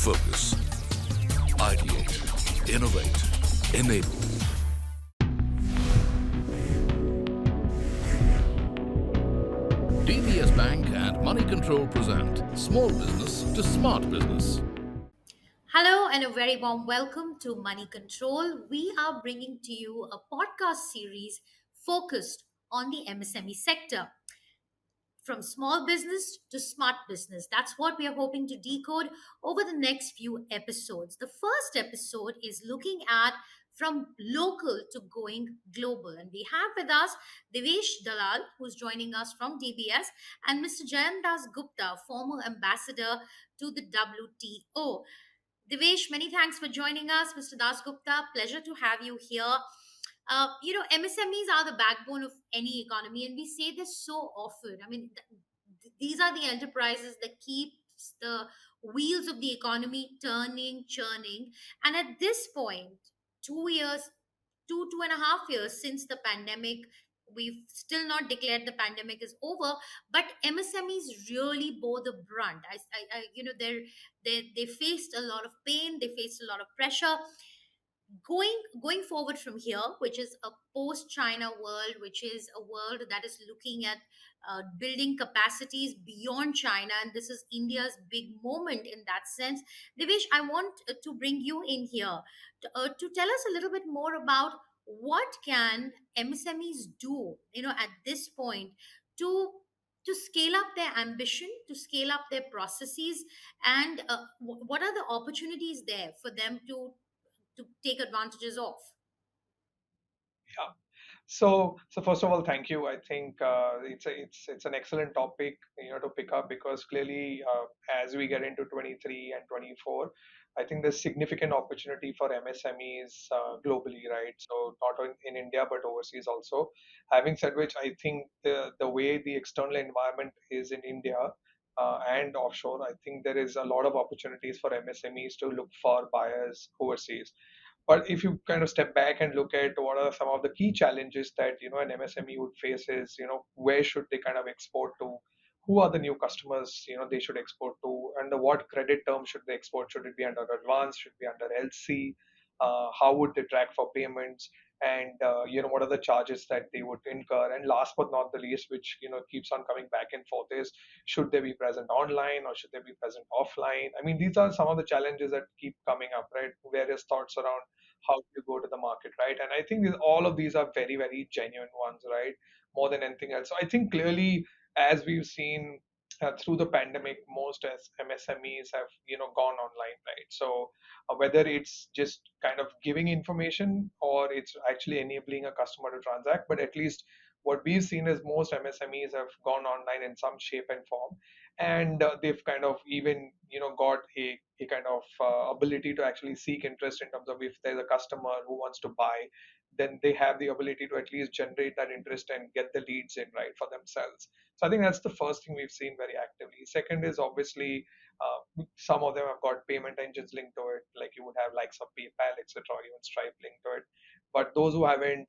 focus, ideate, innovate, enable. DBS Bank and Money Control present Small Business to Smart Business. Hello, and a very warm welcome to Money Control. We are bringing to you a podcast series focused on the MSME sector, from small business to smart business. That's what we are hoping to decode over the next few episodes. The first episode is looking at from local to going global. And we have with us Devesh Dalal, who's joining us from DBS, and Mr. Jayandas Gupta, former ambassador to the WTO. Devesh, many thanks for joining us. Mr. Das Gupta, pleasure to have you here. MSMEs are the backbone of any economy, and we say this so often. I mean, these are the enterprises that keeps the wheels of the economy turning, churning. And at this point, 2 years, 2.5 years since the pandemic, we've still not declared the pandemic is over, but MSMEs really bore the brunt. They faced a lot of pain, they faced a lot of pressure. Going forward from here, which is a post China world, which is a world that is looking at building capacities beyond China, and this is India's big moment in that sense. Devesh, I want to bring you in here to tell us a little bit more about what can MSMEs do, at this point, to to scale up their ambition, to scale up their processes, and what are the opportunities there for them to take advantages of. Yeah. So first of all, thank you. I think it's an excellent topic, to pick up because clearly, as we get into 23 and 24, I think there's significant opportunity for MSMEs globally, right? So not in India but overseas also. Having said which, I think the way the external environment is in India and offshore, I think there is a lot of opportunities for MSMEs to look for buyers overseas. But if you kind of step back and look at what are some of the key challenges that an MSME would face is where should they kind of export to, who are the new customers they should export to, and what credit terms should they export? Should it be under advance? Should it be under LC? How would they track for payments? And what are the charges that they would incur? And last but not the least, which keeps on coming back and forth, is should they be present online or should they be present offline? I mean, these are some of the challenges that keep coming up, right? Various thoughts around how you go to the market, right? And I think all of these are very, very genuine ones, right? More than anything else. So I think clearly, as we've seen through the pandemic, most as MSMEs have, gone online, right? So whether it's just kind of giving information or it's actually enabling a customer to transact, but at least what we've seen is most MSMEs have gone online in some shape and form, and they've kind of even got a kind of ability to actually seek interest in terms of if there's a customer who wants to buy, then they have the ability to at least generate that interest and get the leads in, right, for themselves. So I think that's the first thing we've seen very actively. Second is obviously some of them have got payment engines linked to it, like you would have likes of PayPal, etc., or even Stripe linked to it. But those who haven't,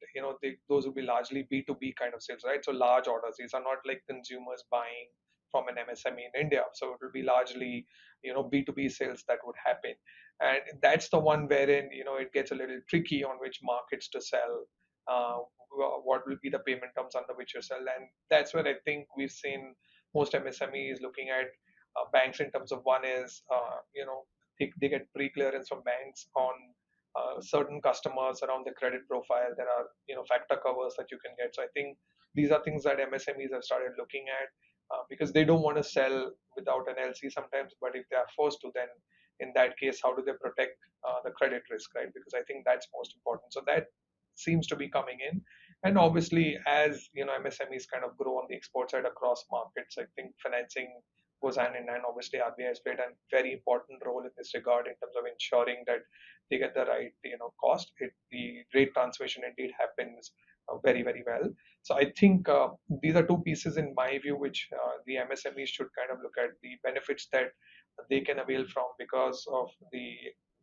those will be largely B2B kind of sales, right? So large orders. These are not like consumers buying from an MSME in India. So it will be largely, B2B sales that would happen. And that's the one wherein, it gets a little tricky on which markets to sell, what will be the payment terms under which you sell. And that's where I think we've seen most MSMEs looking at banks in terms of one is, they get pre-clearance from banks on certain customers around the credit profile. There are, factor covers that you can get. So I think these are things that MSMEs have started looking at because they don't want to sell without an LC sometimes. But if they are forced to, then in that case, how do they protect the credit risk, right? Because I think that's most important. So that seems to be coming in. And obviously, as MSMEs kind of grow on the export side across markets, I think financing goes hand in hand. Obviously, RBI has played a very important role in this regard in terms of ensuring that they get the right cost. The rate transmission indeed happens very, very well. So I think these are two pieces in my view which the MSMEs should kind of look at the benefits that they can avail from because of the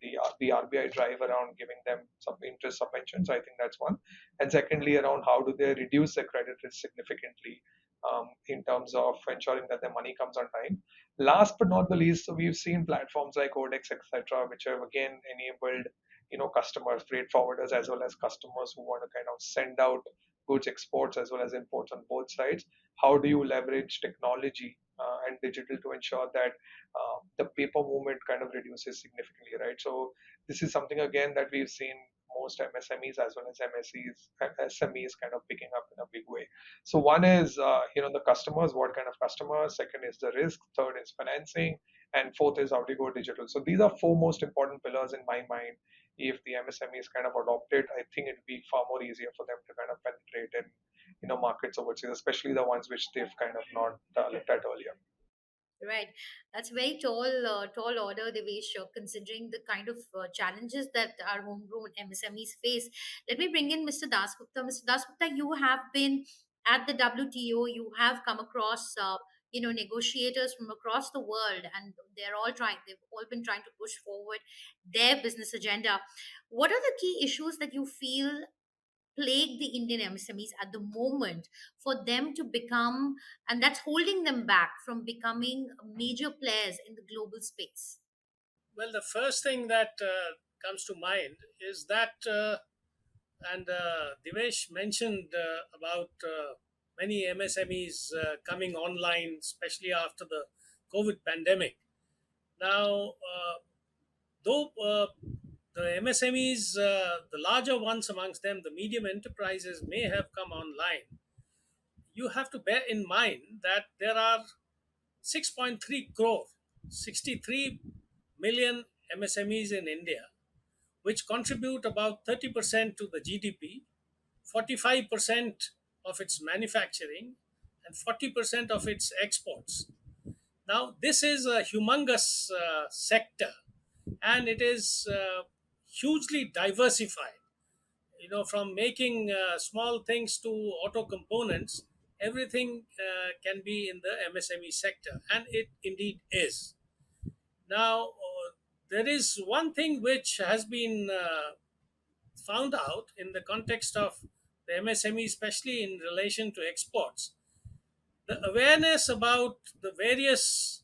RBI drive around giving them some interest subventions. I think that's one. And secondly, around how do they reduce their credit risk significantly in terms of ensuring that their money comes on time. Last but not the least, so we've seen platforms like Odex, etc., which have again enabled customers, freight forwarders, as well as customers who want to kind of send out goods exports as well as imports on both sides. How do you leverage technology and digital to ensure that the paper movement kind of reduces significantly, right? So this is something again that we've seen most MSMEs as well as SMEs kind of picking up in a big way. So one is the customers, what kind of customers. Second is the risk. Third is financing, and fourth is how to go digital. So these are four most important pillars in my mind. If the MSMEs kind of adopt it, I think it'd be far more easier for them to kind of penetrate in markets overseas, especially the ones which they've kind of not looked at earlier. Right. That's very tall order, Devesh, considering the kind of challenges that our homegrown MSMEs face. Let me bring in Mr. Dasgupta. Mr. Dasgupta, you have been at the WTO. You have come across, negotiators from across the world, and they've all been trying to push forward their business agenda. What are the key issues that you feel plague the Indian MSMEs at the moment for them to become, and that's holding them back from becoming major players in the global space? Well, the first thing that comes to mind is that, and Divesh mentioned about many MSMEs coming online, especially after the COVID pandemic. Now, though the MSMEs, the larger ones amongst them, the medium enterprises, may have come online, you have to bear in mind that there are 6.3 crore, 63 million MSMEs in India, which contribute about 30% to the GDP, 45% of its manufacturing, and 40% of its exports. Now, this is a humongous sector, and it is hugely diversified. From making small things to auto components, everything can be in the MSME sector, and it indeed is. Now, there is one thing which has been found out in the context of the MSME, especially in relation to exports. The awareness about the various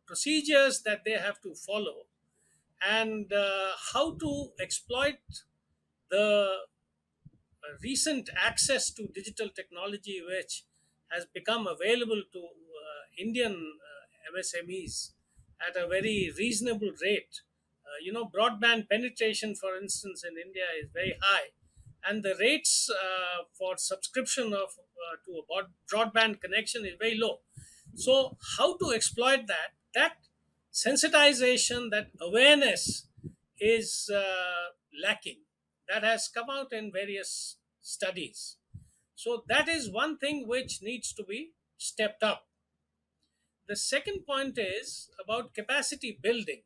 procedures that they have to follow, and how to exploit the recent access to digital technology which has become available to Indian MSMEs at a very reasonable rate. Broadband penetration, for instance, in India is very high, and the rates for subscription of to a broadband connection is very low. So, how to exploit that? That sensitization, that awareness is lacking. That has come out in various studies. So, that is one thing which needs to be stepped up. The second point is about capacity building.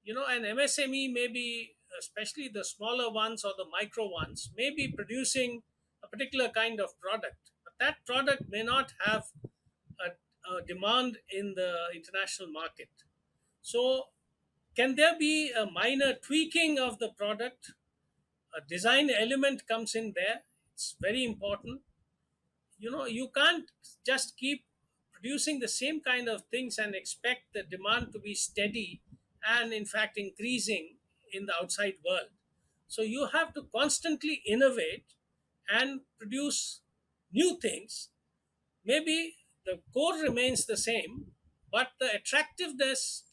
An MSME may be, especially the smaller ones or the micro ones, may be producing a particular kind of product, but that product may not have a demand in the international market. So, can there be a minor tweaking of the product? A design element comes in there. It's very important. You can't just keep producing the same kind of things and expect the demand to be steady and in fact increasing in the outside world. So you have to constantly innovate and produce new things. Maybe the core remains the same, but the attractiveness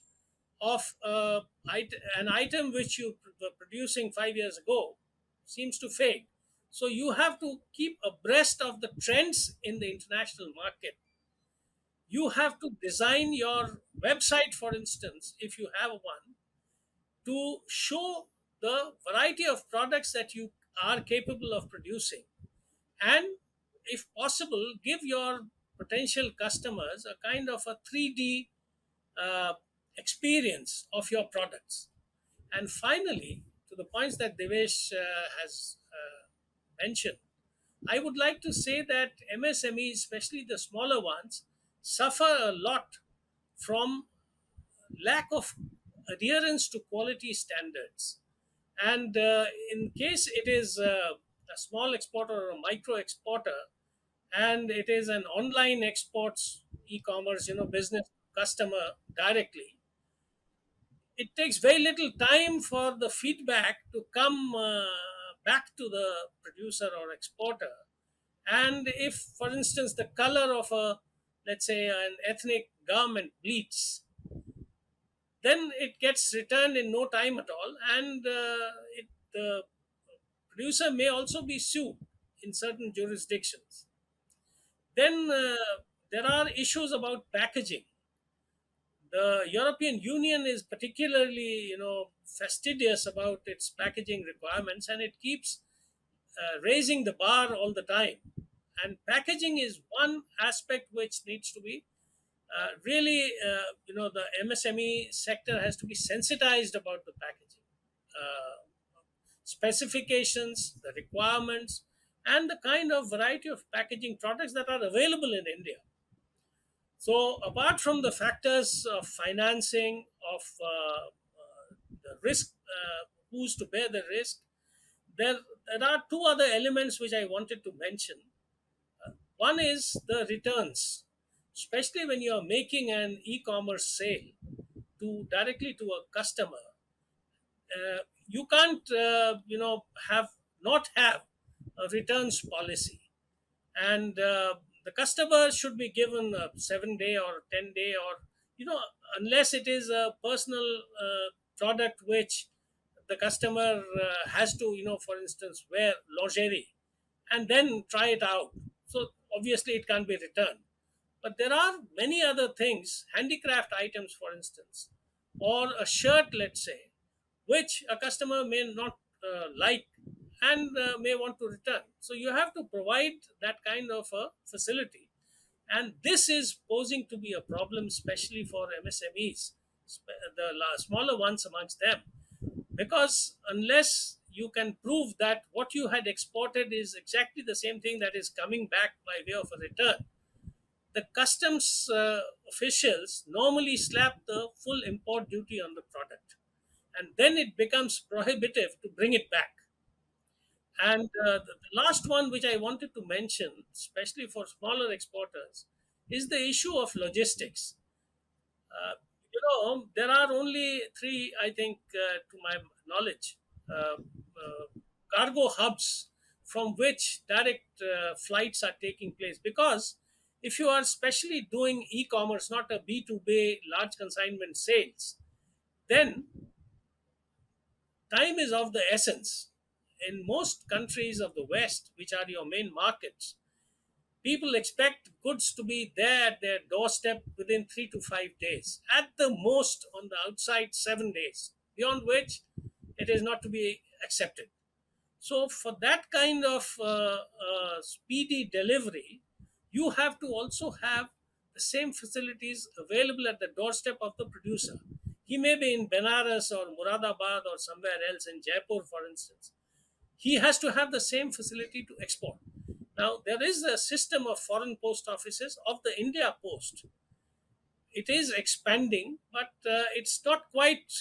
of an item which you were producing 5 years ago seems to fade. So you have to keep abreast of the trends in the international market. You have to design your website, for instance, if you have one, to show the variety of products that you are capable of producing, and if possible give your potential customers a kind of a 3D uh, experience of your products. And finally, to the points that Devesh has mentioned, I would like to say that MSMEs, especially the smaller ones, suffer a lot from lack of adherence to quality standards. And in case it is a small exporter or a micro exporter, and it is an online exports e-commerce, business customer directly. It takes very little time for the feedback to come back to the producer or exporter. And if, for instance, the color of a, let's say, an ethnic garment bleeds, then it gets returned in no time at all, and the producer may also be sued in certain jurisdictions. Then there are issues about packaging. The European Union is particularly, fastidious about its packaging requirements, and it keeps raising the bar all the time. And packaging is one aspect which needs to be really, the MSME sector has to be sensitized about the packaging specifications, the requirements, and the kind of variety of packaging products that are available in India. So, apart from the factors of financing, of the risk, who's to bear the risk, there, there are two other elements which I wanted to mention. One is the returns, especially when you are making an e-commerce sale to directly to a customer. You can't, have not have a returns policy, and the customer should be given a 7 day or 10 day, or unless it is a personal product which the customer has to, for instance, wear lingerie and then try it out. So obviously it can't be returned. But there are many other things, handicraft items, for instance, or a shirt, let's say, which a customer may not like and may want to return. So you have to provide that kind of a facility. And this is posing to be a problem, especially for MSMEs, the smaller ones amongst them, because unless you can prove that what you had exported is exactly the same thing that is coming back by way of a return, the customs officials normally slap the full import duty on the product, and then it becomes prohibitive to bring it back. And the last one which I wanted to mention, especially for smaller exporters, is the issue of logistics. uh, there are only three, I think, to my knowledge, cargo hubs from which direct flights are taking place. Because if you are especially doing e-commerce, not a B2B large consignment sales, then time is of the essence. In most countries of the West, which are your main markets, people expect goods to be there at their doorstep within 3 to 5 days. At the most, on the outside, 7 days, beyond which it is not to be accepted. So, for that kind of speedy delivery, you have to also have the same facilities available at the doorstep of the producer. He may be in Benares or Muradabad or somewhere else in Jaipur, for instance. He has to have the same facility to export. Now, there is a system of foreign post offices of the India Post. It is expanding, but it's not quite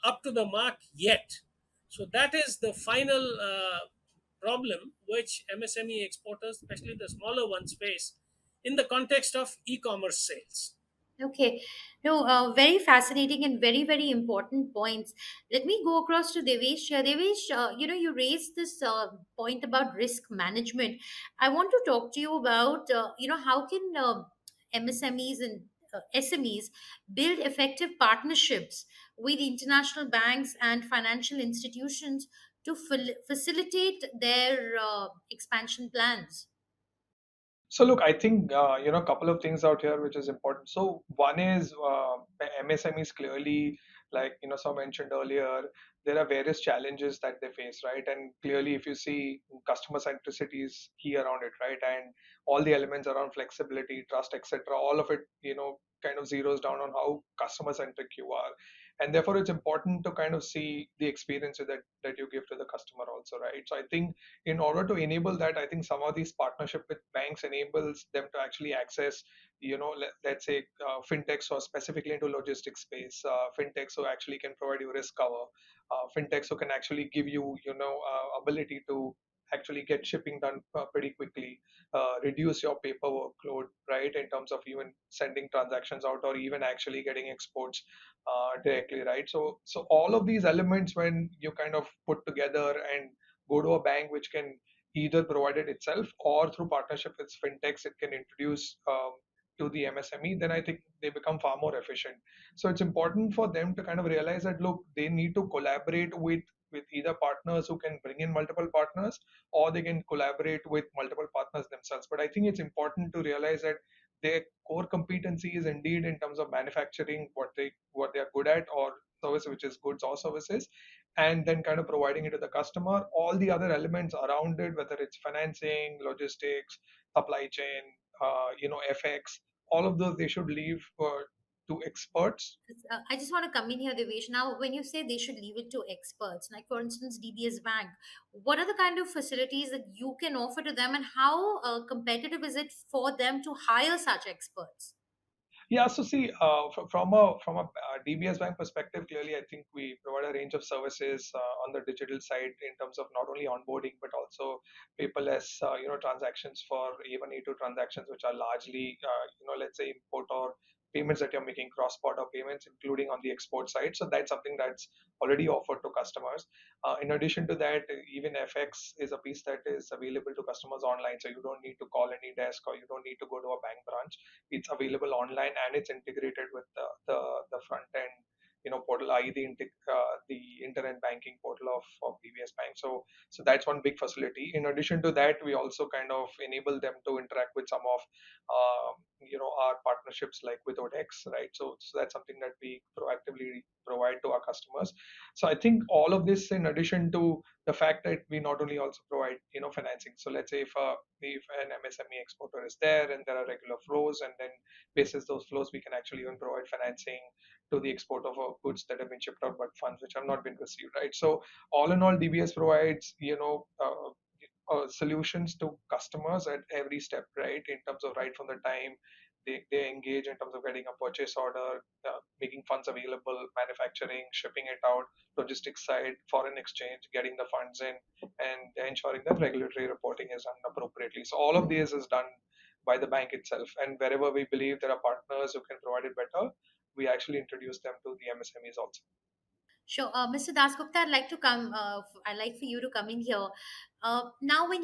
up to the mark yet. So, that is the final problem which MSME exporters, especially the smaller ones, face in the context of e commerce sales. Okay. No, very fascinating and very, very important points. Let me go across to Devesh. Devesh, you raised this point about risk management. I want to talk to you about, how can MSMEs and SMEs build effective partnerships with international banks and financial institutions to facilitate their expansion plans? So look, I think a couple of things out here which is important. So one is MSMEs clearly, like some mentioned earlier, there are various challenges that they face, right? And clearly, if you see, customer centricity is key around it, right? And all the elements around flexibility, trust, etc., all of it, kind of zeroes down on how customer centric you are. And therefore, it's important to kind of see the experience that you give to the customer also, right? So I think in order to enable that, I think some of these partnership with banks enables them to actually access, let's say, fintechs or specifically into logistics space, fintechs who actually can provide you risk cover, fintechs who can actually give you, ability to actually get shipping done pretty quickly, reduce your paper workload, right, in terms of even sending transactions out or even actually getting exports directly, right? So all of these elements, when you kind of put together and go to a bank which can either provide it itself or through partnership with fintechs, it can introduce to the MSME, then I think they become far more efficient. So it's important for them to kind of realize that look, they need to collaborate with either partners who can bring in multiple partners, or they can collaborate with multiple partners themselves. But I think it's important to realize that their core competency is indeed in terms of manufacturing what they are good at, or service, which is goods or services, and then kind of providing it to the customer. All the other elements around it, whether it's financing, logistics, supply chain, FX, all of those they should leave to experts. I just want to come in here, Devesh. Now, when you say they should leave it to experts, like for instance, DBS Bank, what are the kind of facilities that you can offer to them, and how competitive is it for them to hire such experts? Yeah, so see, from a DBS Bank perspective, clearly, I think we provide a range of services on the digital side in terms of not only onboarding but also paperless, transactions for even A2 transactions, which are largely, let's say import or payments that you're making, cross-border payments, including on the export side. So that's something that's already offered to customers. In addition to that, even FX is a piece that is available to customers online, so you don't need to call any desk or you don't need to go to a bank branch. It's available online and it's integrated with the front end portal, i.e. the internet banking portal of DBS Bank. So that's one big facility. In addition to that, we also kind of enable them to interact with some of our partnerships like with ODEX, right? So that's something that we proactively provide to our customers. So I think all of this, in addition to the fact that we not only also provide financing. So let's say if an MSME exporter is there and there are regular flows, and then basis those flows, we can actually even provide financing to the export of goods that have been shipped out but funds which have not been received, right? So all in all, DBS provides solutions to customers at every step, right? In terms of right from the time they engage in terms of getting a purchase order, making funds available, manufacturing, shipping it out, logistics side, foreign exchange, getting the funds in, and ensuring that regulatory reporting is done appropriately. So all of this is done by the bank itself. And wherever we believe there are partners who can provide it better, we actually introduce them to the MSMEs also. Sure, Mr. Dasgupta, I'd like to come. I'd like for you to come in here. Now, when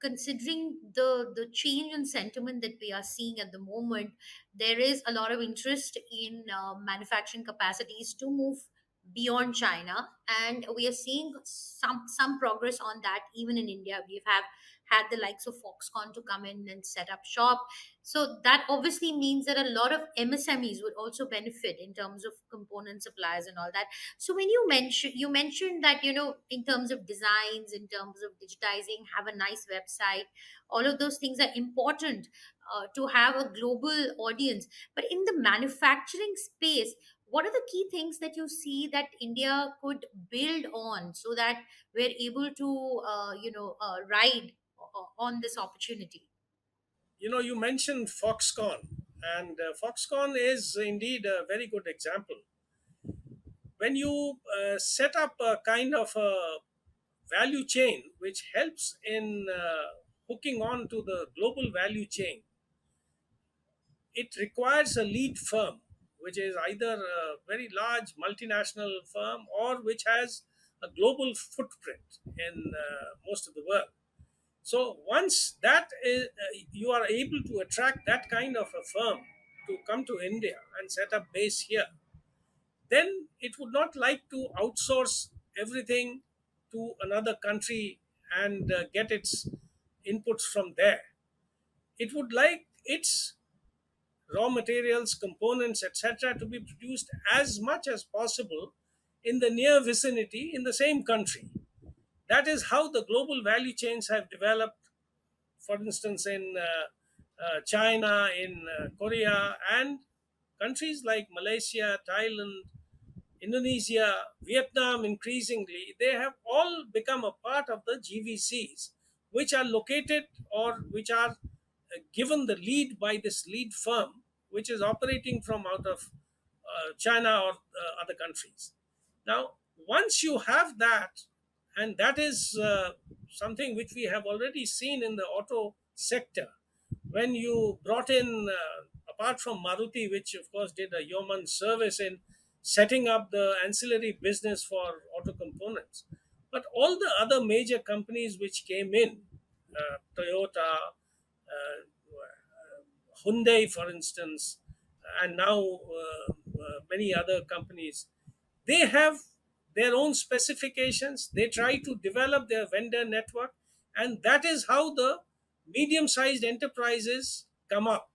considering the change in sentiment that we are seeing at the moment, there is a lot of interest in manufacturing capacities to move beyond China, and we are seeing some progress on that even in India. We have had the likes of Foxconn to come in and set up shop, so that obviously means that a lot of MSMEs would also benefit in terms of component suppliers and all that. So when you mentioned that in terms of designs, in terms of digitizing, have a nice website, all of those things are important to have a global audience. But in the manufacturing space, what are the key things that you see that India could build on so that we're able to ride on this opportunity? You mentioned Foxconn, and Foxconn is indeed a very good example. When you set up a kind of a value chain which helps in hooking on to the global value chain, it requires a lead firm, which is either a very large multinational firm or which has a global footprint in most of the world. So once you are able to attract that kind of a firm to come to India and set up base here, then it would not like to outsource everything to another country and get its inputs from there. It would like its raw materials, components, etc., to be produced as much as possible in the near vicinity in the same country. That is how the global value chains have developed, for instance, in China, in Korea, and countries like Malaysia, Thailand, Indonesia, Vietnam, increasingly, they have all become a part of the GVCs, which are located or which are given the lead by this lead firm, which is operating from out of China or other countries. Now, once you have that, And that is something which we have already seen in the auto sector. When you brought in, apart from Maruti, which of course did a yeoman service in setting up the ancillary business for auto components, but all the other major companies which came in, Toyota, Hyundai, for instance, and now many other companies, they have their own specifications. They try to develop their vendor network, and that is how the medium sized enterprises come up.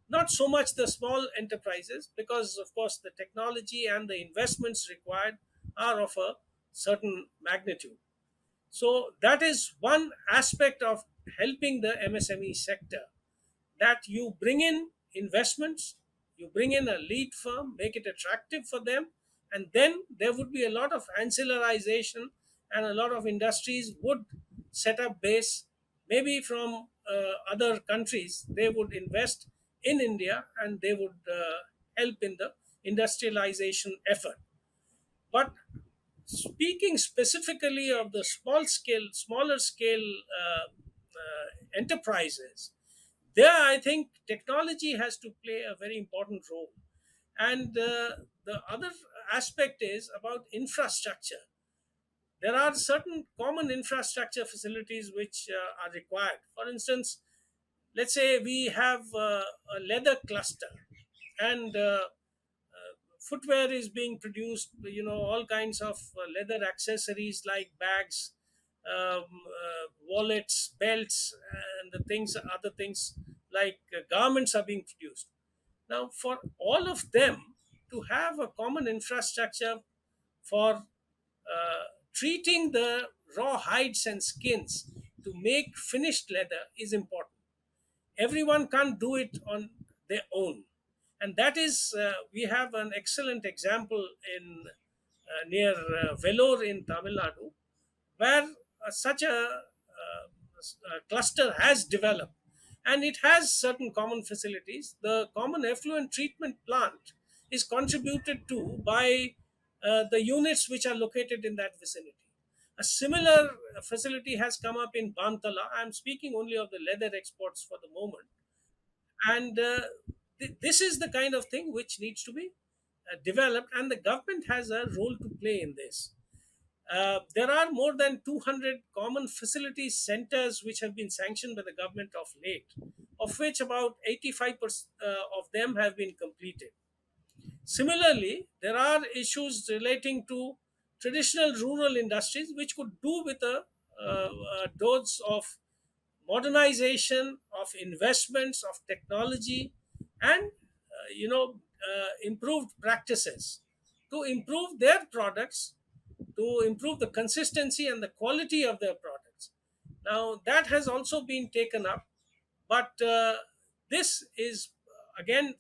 Not so much the small enterprises, because, of course, the technology and the investments required are of a certain magnitude. So, that is one aspect of helping the MSME sector, that you bring in investments, you bring in a lead firm, make it attractive for them, and then there would be a lot of ancillarization, and a lot of industries would set up base, maybe from other countries. They would invest in India, and they would help in the industrialization effort. But speaking specifically of the smaller scale enterprises, there I think technology has to play a very important role. And the other aspect is about infrastructure. There are certain common infrastructure facilities which are required. For instance, let's say we have a leather cluster, and footwear is being produced, all kinds of leather accessories like bags, wallets, belts, and the things, other things like garments are being produced. Now, for all of them to have a common infrastructure for treating the raw hides and skins to make finished leather is important. Everyone can't do it on their own, and that is, we have an excellent example in near Vellore in Tamil Nadu, where such a cluster has developed, and it has certain common facilities. The common effluent treatment plant is contributed to by the units which are located in that vicinity. A similar facility has come up in Bantala. I'm speaking only of the leather exports for the moment. And this is the kind of thing which needs to be developed, and the government has a role to play in this. There are more than 200 common facilities centers which have been sanctioned by the government of late, of which about 85% of them have been completed. Similarly, there are issues relating to traditional rural industries which could do with a dose of modernization, of investments, of technology, and improved practices to improve their products, to improve the consistency and the quality of their products. Now, that has also been taken up, but this is again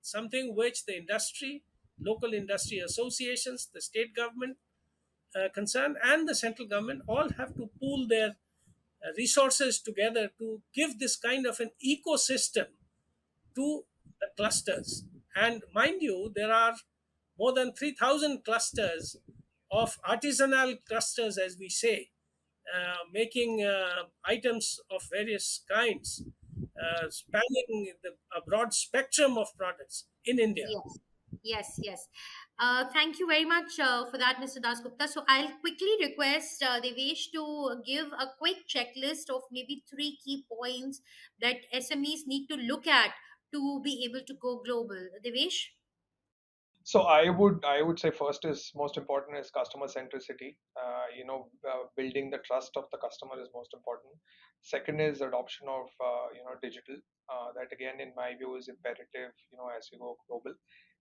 something which the industry, local industry associations, the state government concerned, and the central government all have to pool their resources together to give this kind of an ecosystem to the clusters. And mind you, there are more than 3,000 clusters of artisanal clusters, as we say, making items of various kinds, spanning a broad spectrum of products in India. Yes, yes, yes. Thank you very much for that, Mr. Dasgupta. So I'll quickly request Devesh to give a quick checklist of maybe three key points that SMEs need to look at to be able to go global. Devesh? So I would say first is most important is customer centricity. Building the trust of the customer is most important. Second is adoption of digital. That again, in my view, is imperative. As you go global.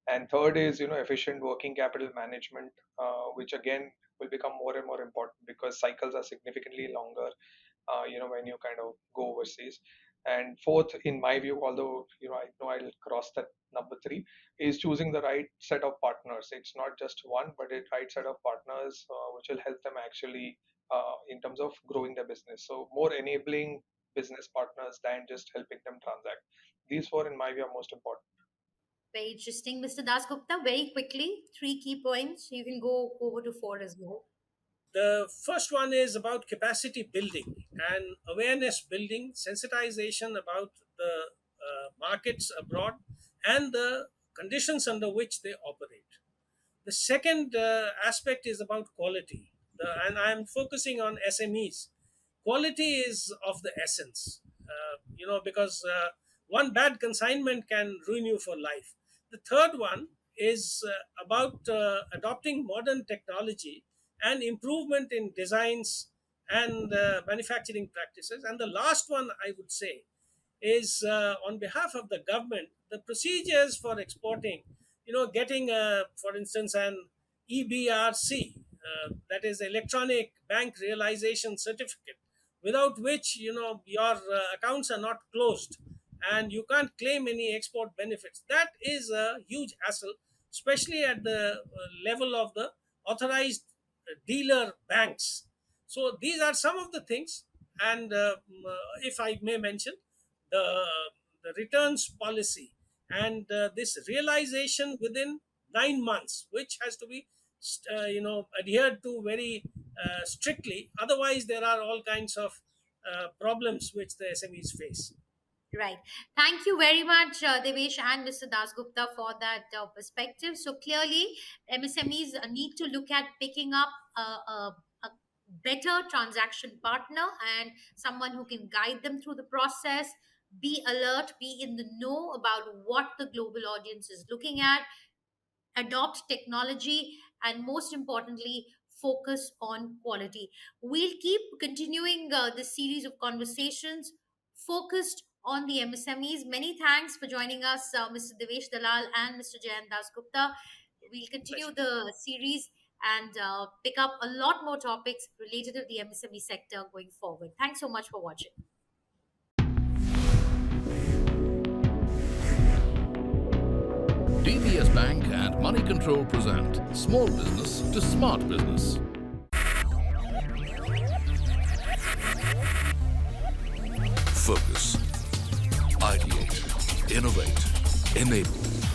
And third is efficient working capital management, which again will become more and more important because cycles are significantly longer. When you kind of go overseas. And fourth, in my view, although I know I'll cross that number three, is choosing the right set of partners. It's not just one, but a right set of partners which will help them actually in terms of growing their business. So more enabling business partners than just helping them transact. These four, in my view, are most important. Very interesting. Mr. Dasgupta, very quickly, three key points. You can go over to four as well. The first one is about capacity building and awareness building, sensitization about the markets abroad and the conditions under which they operate. The second aspect is about quality, and I'm focusing on SMEs. Quality is of the essence, because one bad consignment can ruin you for life. The third one is about adopting modern technology and improvement in designs and manufacturing practices. And the last one, I would say, is on behalf of the government, the procedures for exporting, getting, for instance, an EBRC, that is electronic bank realization certificate, without which, your accounts are not closed and you can't claim any export benefits. That is a huge hassle, especially at the level of the authorized dealer banks. So these are some of the things. And if I may mention, the the returns policy and this realization within 9 months, which has to be adhered to very strictly. Otherwise, there are all kinds of problems which the SMEs face. Right. Thank you very much, Devesh and Mr. Dasgupta, for that perspective. So clearly, MSMEs need to look at picking up a better transaction partner and someone who can guide them through the process, be alert, be in the know about what the global audience is looking at, adopt technology, and most importantly, focus on quality. We'll keep continuing this series of conversations focused on the MSMEs. Many thanks for joining us, Mr. Devesh Dalal and Mr. Jayant Das Gupta. We'll continue Pleasure. the series and pick up a lot more topics related to the MSME sector going forward. Thanks so much for watching. DBS Bank and Money Control present Small Business to Smart Business. Focus, ideate, innovate, enable.